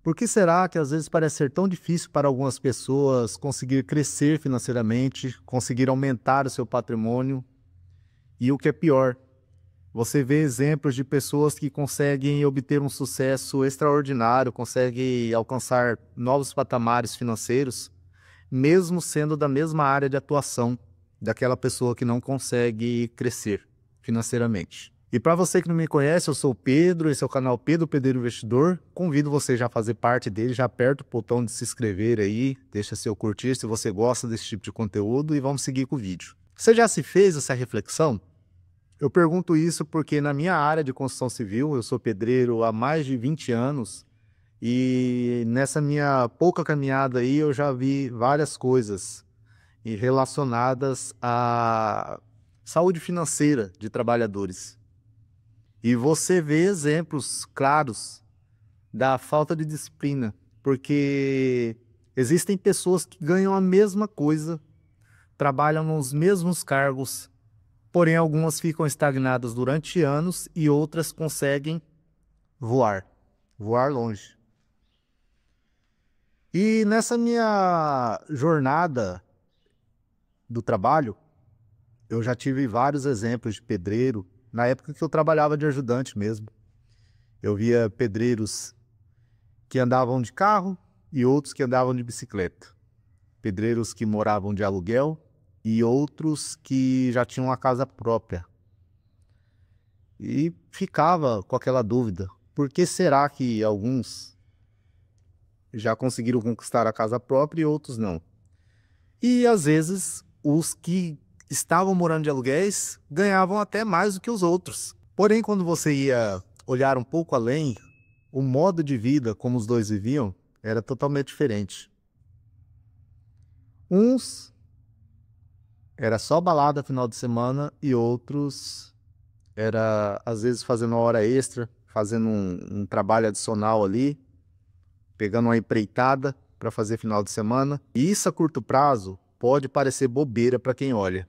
Por que será que às vezes parece ser tão difícil para algumas pessoas conseguir crescer financeiramente, conseguir aumentar o seu patrimônio? E o que é pior, você vê exemplos de pessoas que conseguem obter um sucesso extraordinário, conseguem alcançar novos patamares financeiros, mesmo sendo da mesma área de atuação daquela pessoa que não consegue crescer financeiramente. E para você que não me conhece, eu sou o Pedro, esse é o canal Pedro Pedreiro Investidor. Convido você já a fazer parte dele, já aperta o botão de se inscrever aí, deixa seu curtir se você gosta desse tipo de conteúdo e vamos seguir com o vídeo. Você já se fez essa reflexão? Eu pergunto isso porque na minha área de construção civil, eu sou pedreiro há mais de 20 anos e nessa minha pouca caminhada aí eu já vi várias coisas relacionadas à saúde financeira de trabalhadores. E você vê exemplos claros da falta de disciplina, porque existem pessoas que ganham a mesma coisa, trabalham nos mesmos cargos, porém algumas ficam estagnadas durante anos e outras conseguem voar longe. E nessa minha jornada do trabalho, eu já tive vários exemplos de pedreiro, na época que eu trabalhava de ajudante mesmo. Eu via pedreiros que andavam de carro e outros que andavam de bicicleta. Pedreiros que moravam de aluguel e outros que já tinham uma casa própria. E ficava com aquela dúvida, por que será que alguns já conseguiram conquistar a casa própria e outros não? E às vezes os que estavam morando de aluguéis ganhavam até mais do que os outros. Porém, quando você ia olhar um pouco além, o modo de vida como os dois viviam era totalmente diferente. Uns era só balada final de semana e outros era às vezes fazendo uma hora extra, fazendo um trabalho adicional ali, pegando uma empreitada para fazer final de semana. E isso a curto prazo pode parecer bobeira para quem olha.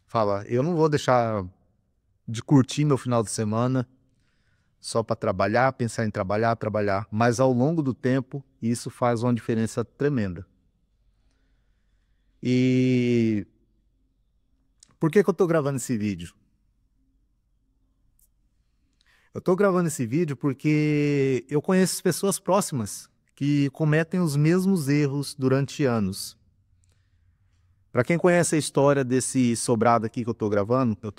Fala, eu não vou deixar de curtir meu final de semana só para trabalhar, pensar em trabalhar, mas ao longo do tempo isso faz uma diferença tremenda. E por que eu estou gravando esse vídeo? Eu estou gravando esse vídeo porque eu conheço pessoas próximas que cometem os mesmos erros durante anos. Para quem conhece a história desse sobrado aqui que eu estou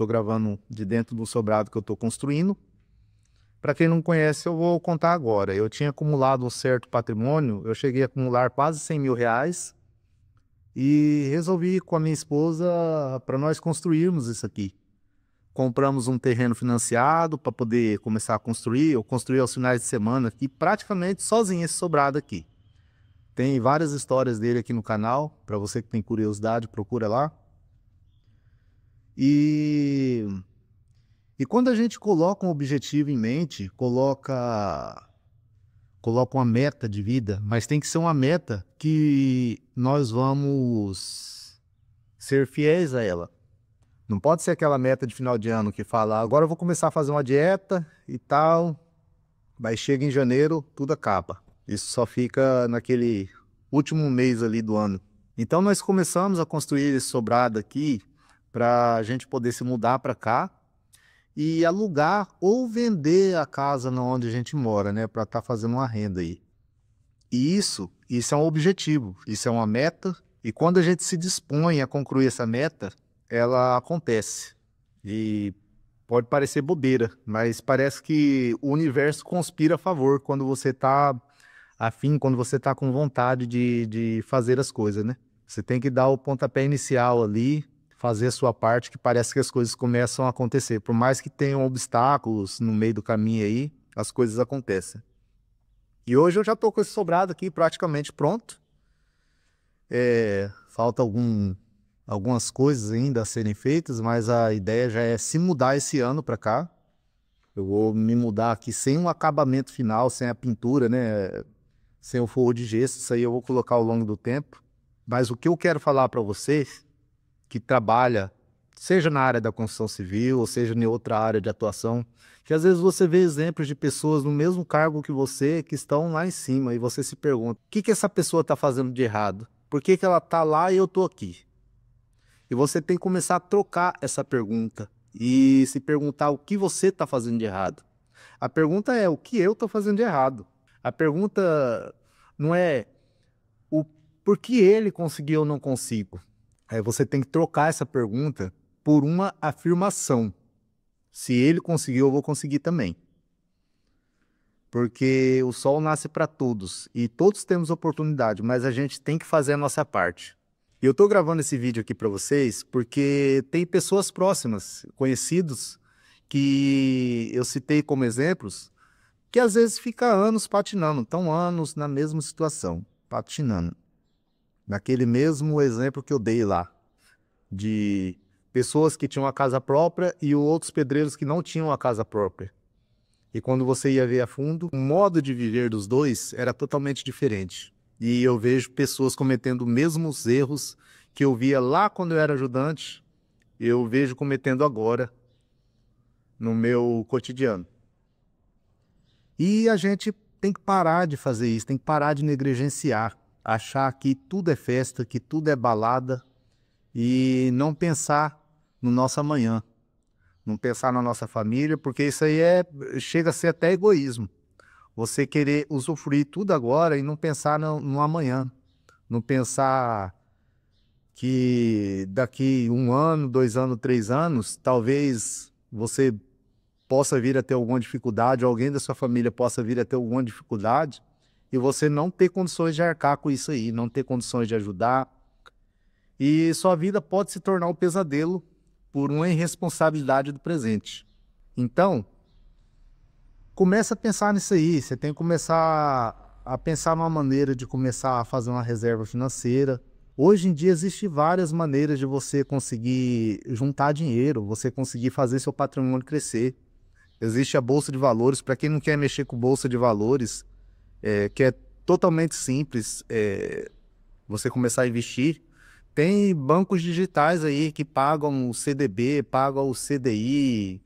gravando de dentro do sobrado que eu estou construindo. Para quem não conhece, eu vou contar agora. Eu tinha acumulado um certo patrimônio, eu cheguei a acumular quase 100 mil reais e resolvi com a minha esposa para nós construirmos isso aqui. Compramos um terreno financiado para poder começar a construir. Eu construí aos finais de semana aqui, praticamente sozinho esse sobrado aqui. Tem várias histórias dele aqui no canal, para você que tem curiosidade, procura lá. E quando a gente coloca um objetivo em mente, coloca uma meta de vida, mas tem que ser uma meta que nós vamos ser fiéis a ela. Não pode ser aquela meta de final de ano que fala, agora eu vou começar a fazer uma dieta e tal, mas chega em janeiro, tudo acaba. Isso só fica naquele último mês ali do ano. Então nós começamos a construir esse sobrado aqui para a gente poder se mudar para cá e alugar ou vender a casa onde a gente mora, né, para estar fazendo uma renda aí. E isso é um objetivo, isso é uma meta, e quando a gente se dispõe a concluir essa meta, ela acontece. E pode parecer bobeira, mas parece que o universo conspira a favor quando você está afim, quando você está com vontade de fazer as coisas, né? Você tem que dar o pontapé inicial ali, fazer a sua parte, que parece que as coisas começam a acontecer. Por mais que tenham obstáculos no meio do caminho aí, as coisas acontecem. E hoje eu já estou com esse sobrado aqui praticamente pronto. Falta algumas coisas ainda a serem feitas, mas a ideia já é se mudar esse ano para cá. Eu vou me mudar aqui sem um acabamento final, sem a pintura, né? Sem o forro de gesso, isso aí eu vou colocar ao longo do tempo. Mas o que eu quero falar para vocês, que trabalha, seja na área da construção civil, ou seja em outra área de atuação, Que às vezes você vê exemplos de pessoas no mesmo cargo que você, que estão lá em cima, e você se pergunta, o que que essa pessoa está fazendo de errado? Por que que ela está lá e eu estou aqui? E você tem que começar a trocar essa pergunta e se perguntar o que você está fazendo de errado. A pergunta é o que eu estou fazendo de errado. A pergunta não é o por que ele conseguiu ou não consigo. Você tem que trocar essa pergunta por uma afirmação. Se ele conseguiu, eu vou conseguir também. Porque o sol nasce para todos e todos temos oportunidade, mas a gente tem que fazer a nossa parte. E eu estou gravando esse vídeo aqui para vocês porque tem pessoas próximas, conhecidos, que eu citei como exemplos, que às vezes fica anos patinando, estão anos na mesma situação, patinando. Naquele mesmo exemplo que eu dei lá, de pessoas que tinham a casa própria e outros pedreiros que não tinham a casa própria. E quando você ia ver a fundo, o modo de viver dos dois era totalmente diferente. E eu vejo pessoas cometendo os mesmos erros que eu via lá quando eu era ajudante, eu vejo cometendo agora no meu cotidiano. E a gente tem que parar de fazer isso, tem que parar de negligenciar, achar que tudo é festa, que tudo é balada e não pensar no nosso amanhã, não pensar na nossa família, porque isso aí chega a ser até egoísmo. Você querer usufruir tudo agora e não pensar no amanhã, não pensar que daqui 1 ano, 2 anos, 3 anos, talvez você possa vir a ter alguma dificuldade, alguém da sua família possa vir a ter alguma dificuldade, e você não ter condições de arcar com isso aí, não ter condições de ajudar. E sua vida pode se tornar um pesadelo por uma irresponsabilidade do presente. Então, começa a pensar nisso aí, você tem que começar a pensar numa maneira de começar a fazer uma reserva financeira. Hoje em dia existem várias maneiras de você conseguir juntar dinheiro, você conseguir fazer seu patrimônio crescer. Existe a Bolsa de Valores, para quem não quer mexer com Bolsa de Valores, que é totalmente simples, você começar a investir. Tem bancos digitais aí que pagam o CDB, pagam o CDI,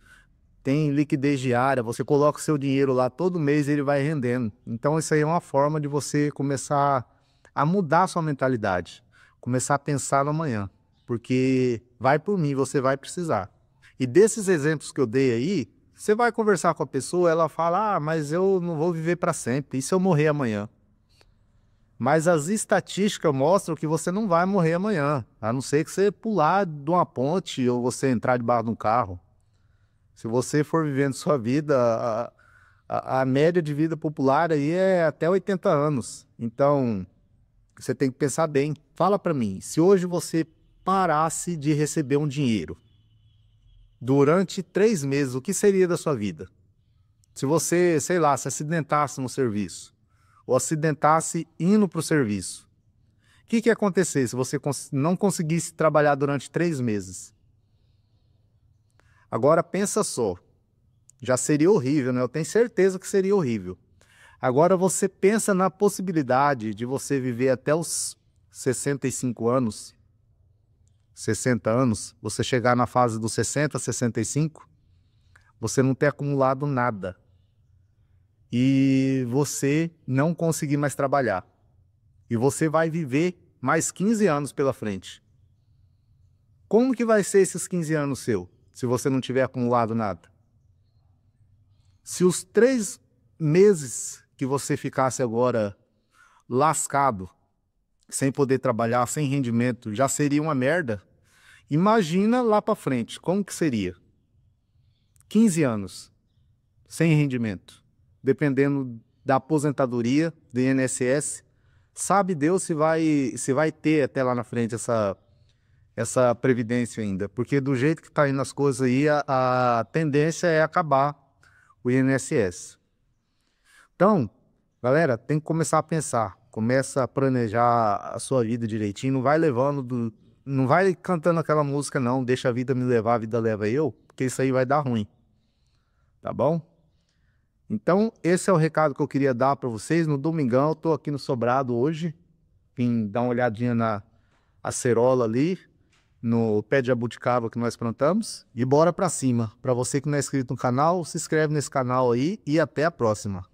tem liquidez diária, você coloca o seu dinheiro lá, todo mês ele vai rendendo. Então isso aí é uma forma de você começar a mudar a sua mentalidade, começar a pensar no amanhã, porque vai por mim, você vai precisar. E desses exemplos que eu dei aí, você vai conversar com a pessoa, ela fala, mas eu não vou viver para sempre, e se eu morrer amanhã? Mas as estatísticas mostram que você não vai morrer amanhã, a não ser que você pular de uma ponte ou você entrar debaixo de um carro. Se você for vivendo sua vida, a média de vida popular aí é até 80 anos. Então, você tem que pensar bem. Fala para mim, se hoje você parasse de receber um dinheiro durante 3 meses, o que seria da sua vida? Se você, sei lá, se acidentasse no serviço, ou acidentasse indo para o serviço, o que ia acontecer se você não conseguisse trabalhar durante 3 meses? Agora pensa só, já seria horrível, né? Eu tenho certeza que seria horrível. Agora você pensa na possibilidade de você viver até os 65 anos, 60 anos, você chegar na fase dos 60, 65, você não ter acumulado nada. E você não conseguir mais trabalhar. E você vai viver mais 15 anos pela frente. Como que vai ser esses 15 anos seu, se você não tiver acumulado nada? Se os 3 meses que você ficasse agora lascado, sem poder trabalhar, sem rendimento, já seria uma merda, imagina lá para frente, como que seria? 15 anos, sem rendimento. Dependendo da aposentadoria do INSS, sabe Deus se vai ter até lá na frente essa previdência ainda, porque do jeito que está indo as coisas aí, a tendência é acabar o INSS. Então, galera, tem que começar a pensar, começa a planejar a sua vida direitinho, não vai levando, não vai cantando aquela música não, deixa a vida me levar, a vida leva eu, porque isso aí vai dar ruim, tá bom? Então, esse é o recado que eu queria dar para vocês. No domingão, eu estou aqui no Sobrado hoje. Vim dar uma olhadinha na acerola ali. no pé de jabuticaba que nós plantamos e bora para cima. Para você que não é inscrito no canal, se inscreve nesse canal aí e até a próxima.